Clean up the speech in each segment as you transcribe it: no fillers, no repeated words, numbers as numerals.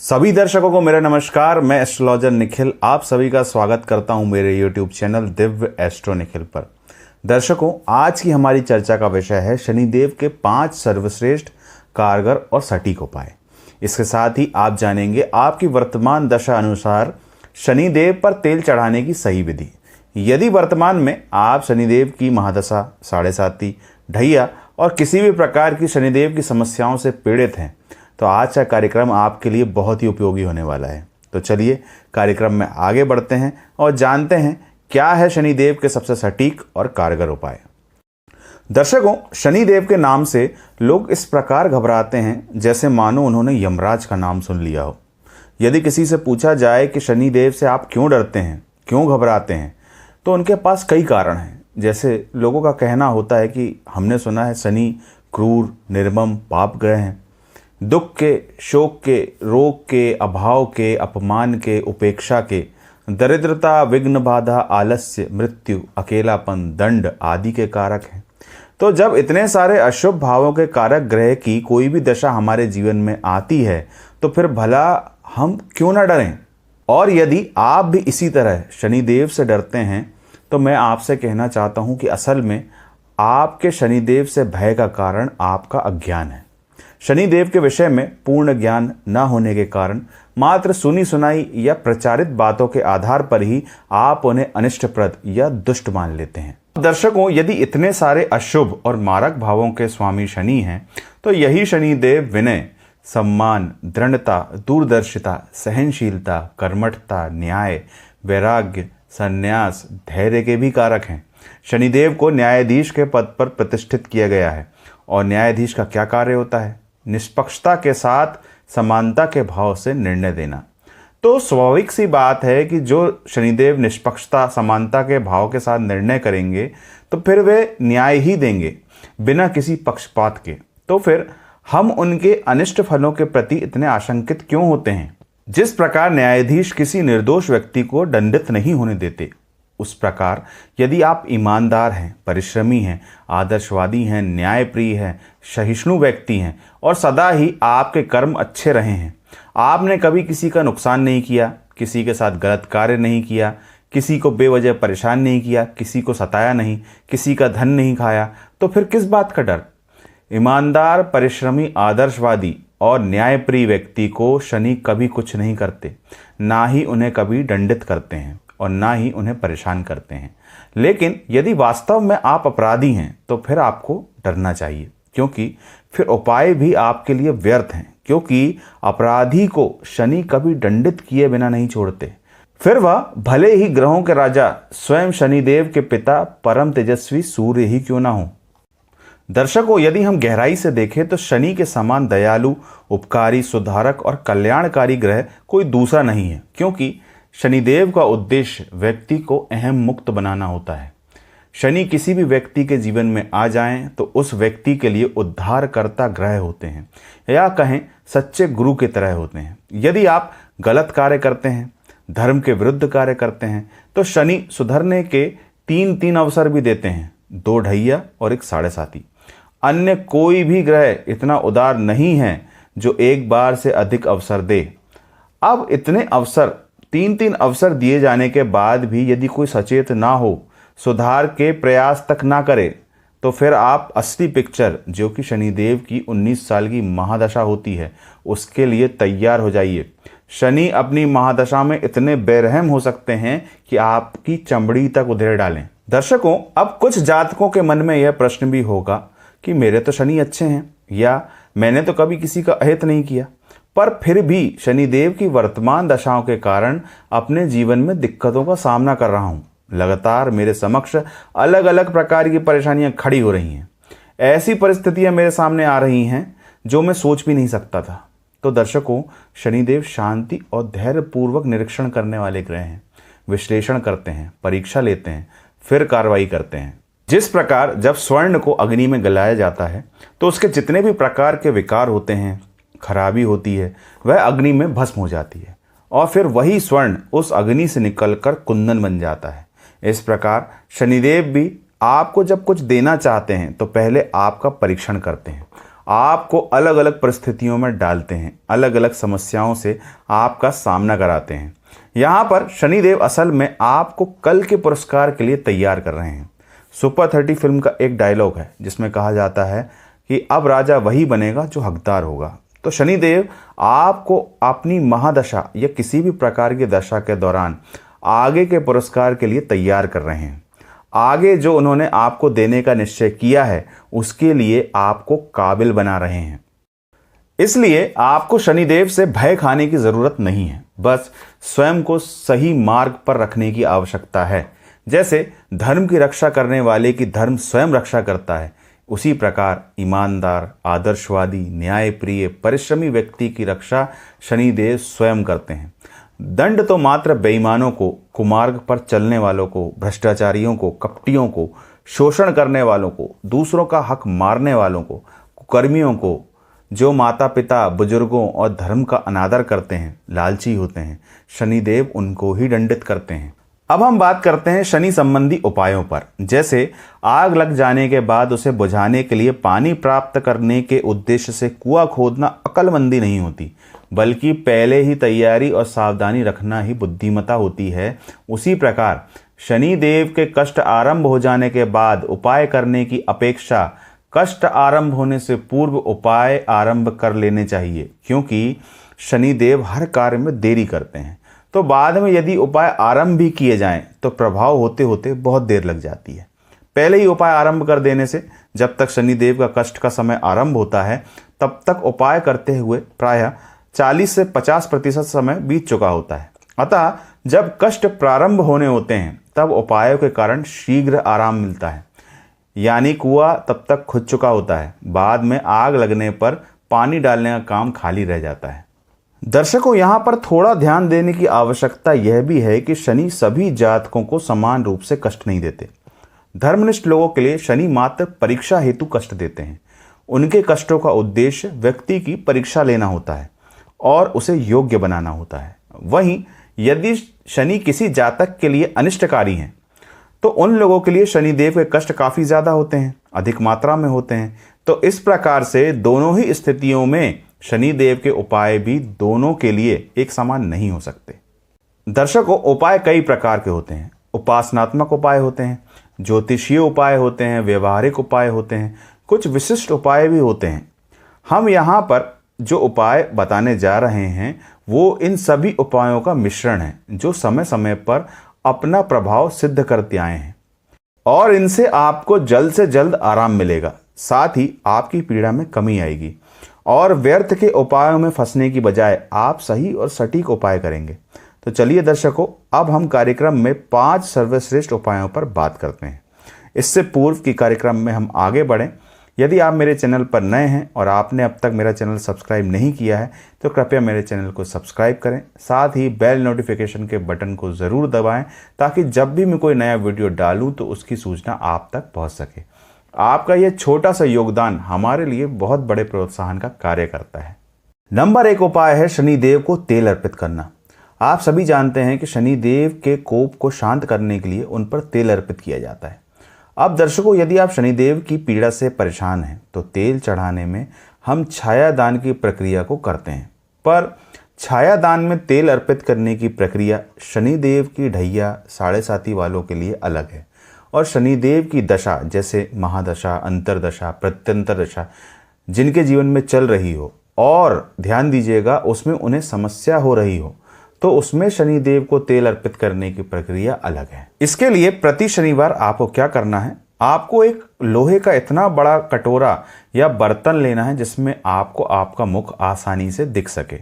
सभी दर्शकों को मेरा नमस्कार। मैं एस्ट्रोलॉजर निखिल आप सभी का स्वागत करता हूं मेरे YouTube channel Divya astro Nikhil पर। दर्शकों, आज की हमारी चर्चा का विषय है शनिदेव के 5 सर्वश्रेष्ठ, कारगर और सटीक उपाय। इसके साथ ही आप जानेंगे आपकी वर्तमान दशा अनुसार शनिदेव पर तेल चढ़ाने की सही विधि। यदि वर्तमान में आप शनिदेव की महादशा, साढ़े साती, ढैया और किसी भी प्रकार की शनिदेव की समस्याओं से पीड़ित हैं तो आज का कार्यक्रम आपके लिए बहुत ही उपयोगी होने वाला है। तो चलिए कार्यक्रम में आगे बढ़ते हैं और जानते हैं क्या है शनिदेव के सबसे सटीक और कारगर उपाय। दर्शकों, शनिदेव के नाम से लोग इस प्रकार घबराते हैं जैसे मानो उन्होंने यमराज का नाम सुन लिया हो। यदि किसी से पूछा जाए कि शनिदेव से आप क्यों डरते हैं, क्यों घबराते हैं, तो उनके पास कई कारण हैं। जैसे लोगों का कहना होता है कि हमने सुना है शनि क्रूर, निर्मम, पाप ग्रह हैं। दुख के, शोक के, रोग के, अभाव के, अपमान के, उपेक्षा के, दरिद्रता, विघ्न बाधा, आलस्य, मृत्यु, अकेलापन, दंड आदि के कारक हैं। तो जब इतने सारे अशुभ भावों के कारक ग्रह की कोई भी दशा हमारे जीवन में आती है तो फिर भला हम क्यों ना डरें। और यदि आप भी इसी तरह शनिदेव से डरते हैं तो मैं आपसे कहना चाहता हूं कि असल में आपके शनिदेव से भय का कारण आपका अज्ञान है। शनिदेव के विषय में पूर्ण ज्ञान न होने के कारण मात्र सुनी सुनाई या प्रचारित बातों के आधार पर ही आप उन्हें अनिष्टप्रद या दुष्ट मान लेते हैं। दर्शकों, यदि इतने सारे अशुभ और मारक भावों के स्वामी शनि हैं तो यही शनिदेव विनय, सम्मान, दृढ़ता, दूरदर्शिता, सहनशीलता, कर्मठता, न्याय, वैराग्य, संन्यास, धैर्य के भी कारक हैं। शनिदेव को न्यायाधीश के पद पर प्रतिष्ठित किया गया है और न्यायाधीश का क्या कार्य होता है? निष्पक्षता के साथ समानता के भाव से निर्णय देना। तो स्वाभाविक सी बात है कि जो शनिदेव निष्पक्षता, समानता के भाव के साथ निर्णय करेंगे तो फिर वे न्याय ही देंगे बिना किसी पक्षपात के। तो फिर हम उनके अनिष्ट फलों के प्रति इतने आशंकित क्यों होते हैं? जिस प्रकार न्यायाधीश किसी निर्दोष व्यक्ति को दंडित नहीं होने देते, उस प्रकार यदि आप ईमानदार हैं, परिश्रमी हैं, आदर्शवादी हैं, न्यायप्रिय हैं, सहिष्णु व्यक्ति हैं और सदा ही आपके कर्म अच्छे रहे हैं, आपने कभी किसी का नुकसान नहीं किया, किसी के साथ गलत कार्य नहीं किया, किसी को बेवजह परेशान नहीं किया, किसी को सताया नहीं, किसी का धन नहीं खाया, तो फिर किस बात का डर? ईमानदार, परिश्रमी, आदर्शवादी और न्यायप्रिय व्यक्ति को शनि कभी कुछ नहीं करते, ना ही उन्हें कभी दंडित करते हैं और ना ही उन्हें परेशान करते हैं। लेकिन यदि वास्तव में आप अपराधी हैं तो फिर आपको डरना चाहिए, क्योंकि फिर उपाय भी आपके लिए व्यर्थ हैं, क्योंकि अपराधी को शनि कभी दंडित किए बिना नहीं छोड़ते। फिर वह भले ही ग्रहों के राजा स्वयं शनिदेव के पिता परम तेजस्वी सूर्य ही क्यों ना हो। दर्शकों, यदि हम गहराई से देखें तो शनि के समान दयालु, उपकारी, सुधारक और कल्याणकारी ग्रह कोई दूसरा नहीं है, क्योंकि शनिदेव का उद्देश्य व्यक्ति को अहम मुक्त बनाना होता है। शनि किसी भी व्यक्ति के जीवन में आ जाएं तो उस व्यक्ति के लिए उद्धारकर्ता ग्रह होते हैं, या कहें सच्चे गुरु की तरह होते हैं। यदि आप गलत कार्य करते हैं, धर्म के विरुद्ध कार्य करते हैं, तो शनि सुधरने के 3 अवसर भी देते हैं, 2 ढैया और 1 साढ़े साती। अन्य कोई भी ग्रह इतना उदार नहीं है जो एक बार से अधिक अवसर दे। अब इतने अवसर, 3 अवसर दिए जाने के बाद भी यदि कोई सचेत ना हो, सुधार के प्रयास तक ना करे, तो फिर आप असली पिक्चर, जो कि शनिदेव की 19 साल की महादशा होती है, उसके लिए तैयार हो जाइए। शनि अपनी महादशा में इतने बेरहम हो सकते हैं कि आपकी चमड़ी तक उधेड़ डालें। दर्शकों, अब कुछ जातकों के मन में यह प्रश्न भी होगा कि मेरे तो शनि अच्छे हैं, या मैंने तो कभी किसी का अहित नहीं किया, पर फिर भी शनिदेव की वर्तमान दशाओं के कारण अपने जीवन में दिक्कतों का सामना कर रहा हूं। लगातार मेरे समक्ष अलग अलग प्रकार की परेशानियां खड़ी हो रही हैं। ऐसी परिस्थितियां मेरे सामने आ रही हैं जो मैं सोच भी नहीं सकता था। तो दर्शकों, शनिदेव शांति और धैर्यपूर्वक निरीक्षण करने वाले ग्रह हैं। विश्लेषण करते हैं, परीक्षा लेते हैं, फिर कार्रवाई करते हैं। जिस प्रकार जब स्वर्ण को अग्नि में गलाया जाता है तो उसके जितने भी प्रकार के विकार होते हैं, खराबी होती है, वह अग्नि में भस्म हो जाती है और फिर वही स्वर्ण उस अग्नि से निकलकर कुंदन बन जाता है। इस प्रकार शनिदेव भी आपको जब कुछ देना चाहते हैं तो पहले आपका परीक्षण करते हैं, आपको अलग अलग परिस्थितियों में डालते हैं, अलग अलग समस्याओं से आपका सामना कराते हैं। यहाँ पर शनिदेव असल में आपको कल के पुरस्कार के लिए तैयार कर रहे हैं। सुपर 30 फिल्म का एक डायलॉग है जिसमें कहा जाता है कि अब राजा वही बनेगा जो हकदार होगा। तो शनिदेव आपको अपनी महादशा या किसी भी प्रकार की दशा के दौरान आगे के पुरस्कार के लिए तैयार कर रहे हैं। आगे जो उन्होंने आपको देने का निश्चय किया है उसके लिए आपको काबिल बना रहे हैं। इसलिए आपको शनिदेव से भय खाने की जरूरत नहीं है, बस स्वयं को सही मार्ग पर रखने की आवश्यकता है। जैसे धर्म की रक्षा करने वाले की धर्म स्वयं रक्षा करता है, उसी प्रकार ईमानदार, आदर्शवादी, न्यायप्रिय, परिश्रमी व्यक्ति की रक्षा शनिदेव स्वयं करते हैं। दंड तो मात्र बेईमानों को, कुमार्ग पर चलने वालों को, भ्रष्टाचारियों को, कपटियों को, शोषण करने वालों को, दूसरों का हक मारने वालों को, कुकर्मियों को, जो माता पिता, बुजुर्गों और धर्म का अनादर करते हैं, लालची होते हैं, शनिदेव उनको ही दंडित करते हैं। अब हम बात करते हैं शनि संबंधी उपायों पर। जैसे आग लग जाने के बाद उसे बुझाने के लिए पानी प्राप्त करने के उद्देश्य से कुआं खोदना अक्लमंदी नहीं होती, बल्कि पहले ही तैयारी और सावधानी रखना ही बुद्धिमता होती है। उसी प्रकार शनिदेव के कष्ट आरंभ हो जाने के बाद उपाय करने की अपेक्षा कष्ट आरंभ होने से पूर्व उपाय आरंभ कर लेने चाहिए, क्योंकि शनिदेव हर कार्य में देरी करते हैं। तो बाद में यदि उपाय आरंभ भी किए जाएं तो प्रभाव होते होते बहुत देर लग जाती है। पहले ही उपाय आरंभ कर देने से जब तक शनिदेव का कष्ट का समय आरंभ होता है तब तक उपाय करते हुए प्रायः 40 से 50% समय बीत चुका होता है। अतः जब कष्ट प्रारंभ होने होते हैं तब उपायों के कारण शीघ्र आराम मिलता है, यानी कुआं तब तक खुद चुका होता है। बाद में आग लगने पर पानी डालने का काम खाली रह जाता है। दर्शकों, यहाँ पर थोड़ा ध्यान देने की आवश्यकता यह भी है कि शनि सभी जातकों को समान रूप से कष्ट नहीं देते। धर्मनिष्ठ लोगों के लिए शनि मात्र परीक्षा हेतु कष्ट देते हैं। उनके कष्टों का उद्देश्य व्यक्ति की परीक्षा लेना होता है और उसे योग्य बनाना होता है। वहीं यदि शनि किसी जातक के लिए अनिष्टकारी हैं तो उन लोगों के लिए शनिदेव के कष्ट काफी ज्यादा होते हैं, अधिक मात्रा में होते हैं। तो इस प्रकार से दोनों ही स्थितियों में शनिदेव के उपाय भी दोनों के लिए एक समान नहीं हो सकते। दर्शकों, उपाय कई प्रकार के होते हैं। उपासनात्मक उपाय होते हैं, ज्योतिषीय उपाय होते हैं, व्यवहारिक उपाय होते हैं, कुछ विशिष्ट उपाय भी होते हैं। हम यहाँ पर जो उपाय बताने जा रहे हैं वो इन सभी उपायों का मिश्रण है जो समय समय पर अपना प्रभाव सिद्ध करते आए हैं और इनसे आपको जल्द से जल्द आराम मिलेगा। साथ ही आपकी पीड़ा में कमी आएगी और व्यर्थ के उपायों में फंसने की बजाय आप सही और सटीक उपाय करेंगे। तो चलिए दर्शकों, अब हम कार्यक्रम में 5 सर्वश्रेष्ठ उपायों पर बात करते हैं। इससे पूर्व की कार्यक्रम में हम आगे बढ़ें, यदि आप मेरे चैनल पर नए हैं और आपने अब तक मेरा चैनल सब्सक्राइब नहीं किया है तो कृपया मेरे चैनल को सब्सक्राइब करें। साथ ही बेल नोटिफिकेशन के बटन को ज़रूर दबाएं ताकि जब भी मैं कोई नया वीडियो डालूं तो उसकी सूचना आप तक पहुंच सके। आपका यह छोटा सा योगदान हमारे लिए बहुत बड़े प्रोत्साहन का कार्य करता है। नंबर 1 उपाय है शनिदेव को तेल अर्पित करना। आप सभी जानते हैं कि शनिदेव के कोप को शांत करने के लिए उन पर तेल अर्पित किया जाता है। अब दर्शकों, यदि आप शनिदेव की पीड़ा से परेशान हैं तो तेल चढ़ाने में हम छायादान की प्रक्रिया को करते हैं, पर छायादान में तेल अर्पित करने की प्रक्रिया शनिदेव की ढैया साढ़े साथी वालों के लिए अलग है और शनिदेव की दशा जैसे महादशा, अंतरदशा, प्रत्यंतर दशा जिनके जीवन में चल रही हो और ध्यान दीजिएगा उसमें उन्हें समस्या हो रही हो तो उसमें शनिदेव को तेल अर्पित करने की प्रक्रिया अलग है। इसके लिए प्रति शनिवार आपको क्या करना है, आपको एक लोहे का इतना बड़ा कटोरा या बर्तन लेना है जिसमें आपको आपका मुख आसानी से दिख सके।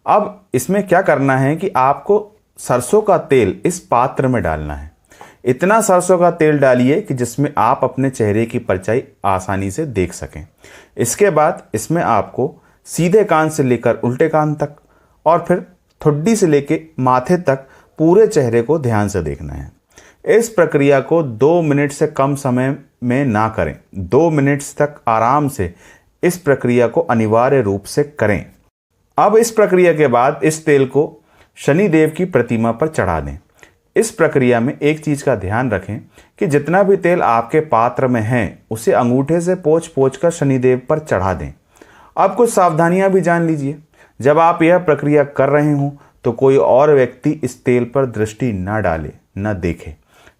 अब इसमें क्या करना है कि आपको सरसों का तेल इस पात्र में डालना है। इतना सरसों का तेल डालिए कि जिसमें आप अपने चेहरे की परछाई आसानी से देख सकें। इसके बाद इसमें आपको सीधे कान से लेकर उल्टे कान तक और फिर ठुड्डी से लेकर माथे तक पूरे चेहरे को ध्यान से देखना है। इस प्रक्रिया को 2 मिनट से कम समय में ना करें। 2 मिनट तक आराम से इस प्रक्रिया को अनिवार्य रूप से करें। अब इस प्रक्रिया के बाद इस तेल को शनिदेव की प्रतिमा पर चढ़ा दें। इस प्रक्रिया में एक चीज का ध्यान रखें कि जितना भी तेल आपके पात्र में है उसे अंगूठे से पोंछ कर शनिदेव पर चढ़ा दें। अब कुछ सावधानियां भी जान लीजिए। जब आप यह प्रक्रिया कर रहे हों तो कोई और व्यक्ति इस तेल पर दृष्टि न डाले, न देखे।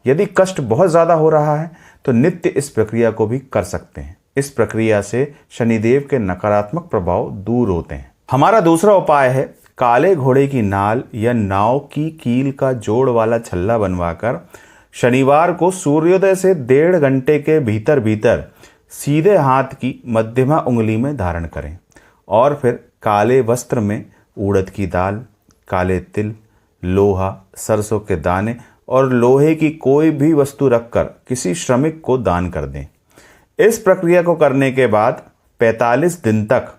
यदि कष्ट बहुत ज़्यादा हो रहा है तो नित्य इस प्रक्रिया को भी कर सकते हैं। इस प्रक्रिया से शनिदेव के नकारात्मक प्रभाव दूर होते हैं। हमारा दूसरा उपाय है काले घोड़े की नाल या नाव की कील का जोड़ वाला छल्ला बनवाकर शनिवार को सूर्योदय से 1.5 घंटे के भीतर भीतर सीधे हाथ की मध्यमा उंगली में धारण करें और फिर काले वस्त्र में उड़द की दाल, काले तिल, लोहा, सरसों के दाने और लोहे की कोई भी वस्तु रखकर किसी श्रमिक को दान कर दें। इस प्रक्रिया को करने के बाद 45 दिन तक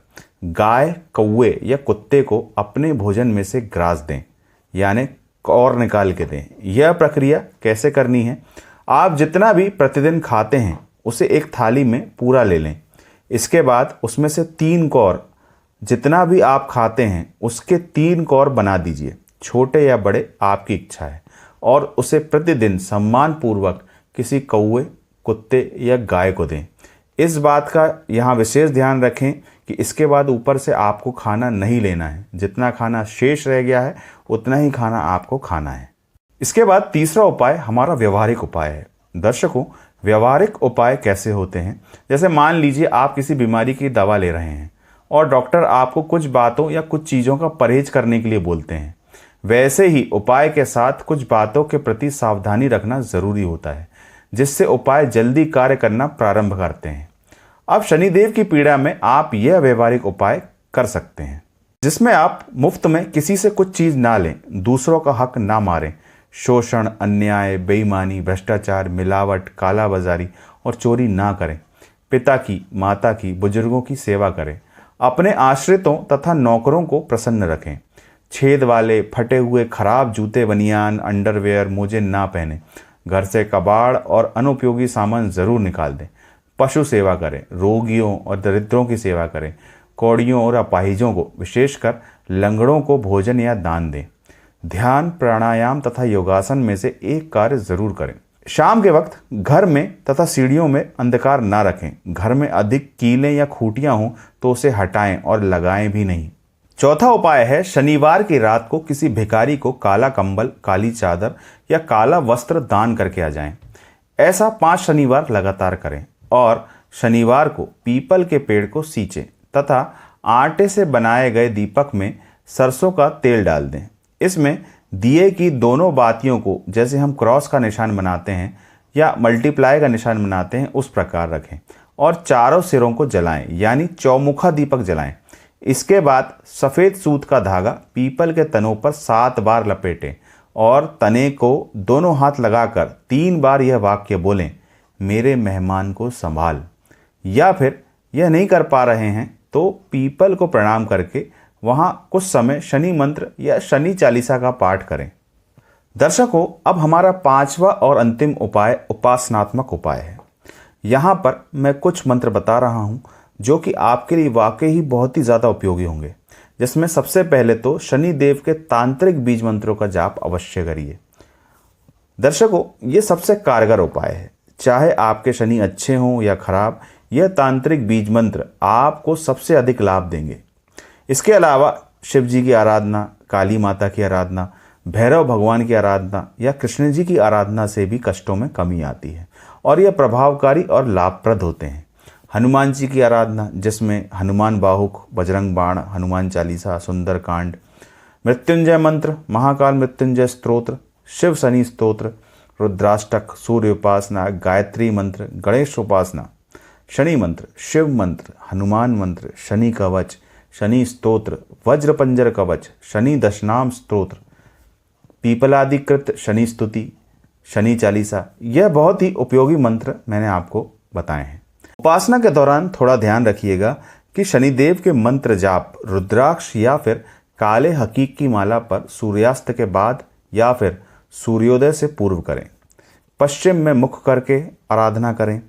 गाय, कौवे या कुत्ते को अपने भोजन में से ग्रास दें, यानी और निकाल के दें। यह प्रक्रिया कैसे करनी है? आप जितना भी प्रतिदिन खाते हैं उसे एक थाली में पूरा ले लें। इसके बाद उसमें से 3 कौर, जितना भी आप खाते हैं उसके 3 कौर बना दीजिए, छोटे या बड़े आपकी इच्छा है, और उसे प्रतिदिन सम्मान पूर्वक किसी कौवे, कुत्ते या गाय को दें। इस बात का यहाँ विशेष ध्यान रखें कि इसके बाद ऊपर से आपको खाना नहीं लेना है। जितना खाना शेष रह गया है उतना ही खाना आपको खाना है। इसके बाद तीसरा उपाय हमारा व्यवहारिक उपाय है। दर्शकों, व्यवहारिक उपाय कैसे होते हैं? जैसे मान लीजिए आप किसी बीमारी की दवा ले रहे हैं और डॉक्टर आपको कुछ बातों या कुछ चीज़ों का परहेज करने के लिए बोलते हैं। वैसे ही उपाय के साथ कुछ बातों के प्रति सावधानी रखना ज़रूरी होता है, जिससे उपाय जल्दी कार्य करना प्रारंभ करते हैं। अब शनिदेव की पीड़ा में आप यह व्यवहारिक उपाय कर सकते हैं, जिसमें आप मुफ्त में किसी से कुछ चीज़ ना लें, दूसरों का हक ना मारें, शोषण, अन्याय, बेईमानी, भ्रष्टाचार, मिलावट, कालाबाजारी और चोरी ना करें, पिता की, माता की, बुजुर्गों की सेवा करें, अपने आश्रितों तथा नौकरों को प्रसन्न रखें, छेद वाले, फटे हुए, खराब जूते, बनियान, अंडरवेयर, मोजे ना पहने, घर से कबाड़ और अनुपयोगी सामान ज़रूर निकाल दें, पशु सेवा करें, रोगियों और दरिद्रों की सेवा करें, कौड़ियों और अपाहिजों को, विशेषकर लंगड़ों को भोजन या दान दें। ध्यान, प्राणायाम तथा योगासन में से एक कार्य जरूर करें। शाम के वक्त घर में तथा सीढ़ियों में अंधकार ना रखें। घर में अधिक कीलें या खूंटियां हों तो उसे हटाएं और लगाएं भी नहीं। चौथा उपाय है शनिवार की रात को किसी भिखारी को काला कंबल, काली चादर या काला वस्त्र दान करके आ जाएं। ऐसा 5 शनिवार लगातार करें और शनिवार को पीपल के पेड़ को सींचें तथा आटे से बनाए गए दीपक में सरसों का तेल डाल दें। इसमें दिए की दोनों बातियों को, जैसे हम क्रॉस का निशान बनाते हैं या मल्टीप्लाई का निशान बनाते हैं, उस प्रकार रखें और चारों सिरों को जलाएं, यानी चौमुखा दीपक जलाएं। इसके बाद सफ़ेद सूत का धागा पीपल के तनों पर 7 बार लपेटें और तने को दोनों हाथ लगाकर 3 बार यह वाक्य बोलें, मेरे मेहमान को संभाल। या फिर यह नहीं कर पा रहे हैं तो पीपल को प्रणाम करके वहाँ कुछ समय शनि मंत्र या शनि चालीसा का पाठ करें। दर्शकों, अब हमारा 5वां और अंतिम उपाय उपासनात्मक उपाय है। यहाँ पर मैं कुछ मंत्र बता रहा हूँ जो कि आपके लिए वाकई ही बहुत ही ज़्यादा उपयोगी होंगे। जिसमें सबसे पहले तो शनि देव के तांत्रिक बीज मंत्रों का जाप अवश्य करिए। दर्शकों, ये सबसे कारगर उपाय है। चाहे आपके शनि अच्छे हों या खराब, यह तांत्रिक बीज मंत्र आपको सबसे अधिक लाभ देंगे। इसके अलावा शिव जी की आराधना, काली माता की आराधना, भैरव भगवान की आराधना या कृष्ण जी की आराधना से भी कष्टों में कमी आती है और यह प्रभावकारी और लाभप्रद होते हैं। हनुमान जी की आराधना, जिसमें हनुमान बाहुक, बजरंग बाण, हनुमान चालीसा, सुंदर कांड, मृत्युंजय मंत्र, महाकाल मृत्युंजय स्तोत्र, शिव शनि स्तोत्र, रुद्राष्टक, सूर्य उपासना, गायत्री मंत्र, गणेश उपासना, शनि मंत्र, शिव मंत्र, हनुमान मंत्र, शनि कवच, शनि स्तोत्र, वज्र पंजर कवच, शनि दशनाम स्तोत्र, पीपलादिकृत शनि स्तुति, शनि चालीसा, यह बहुत ही उपयोगी मंत्र मैंने आपको बताए हैं। उपासना के दौरान थोड़ा ध्यान रखिएगा कि शनिदेव के मंत्र जाप रुद्राक्ष या फिर काले हकीक की माला पर सूर्यास्त के बाद या फिर सूर्योदय से पूर्व करें। पश्चिम में मुख करके आराधना करें।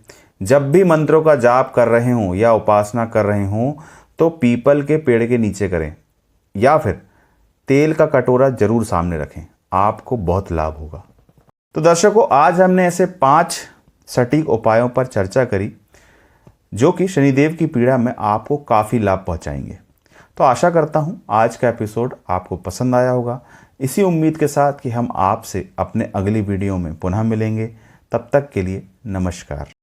जब भी मंत्रों का जाप कर रहे हों या उपासना कर रहे हों तो पीपल के पेड़ के नीचे करें या फिर तेल का कटोरा जरूर सामने रखें। आपको बहुत लाभ होगा। तो दर्शकों, आज हमने ऐसे 5 सटीक उपायों पर चर्चा करी जो कि शनिदेव की पीड़ा में आपको काफ़ी लाभ पहुंचाएंगे। तो आशा करता हूं आज का एपिसोड आपको पसंद आया होगा। इसी उम्मीद के साथ कि हम आपसे अपने अगली वीडियो में पुनः मिलेंगे। तब तक के लिए नमस्कार।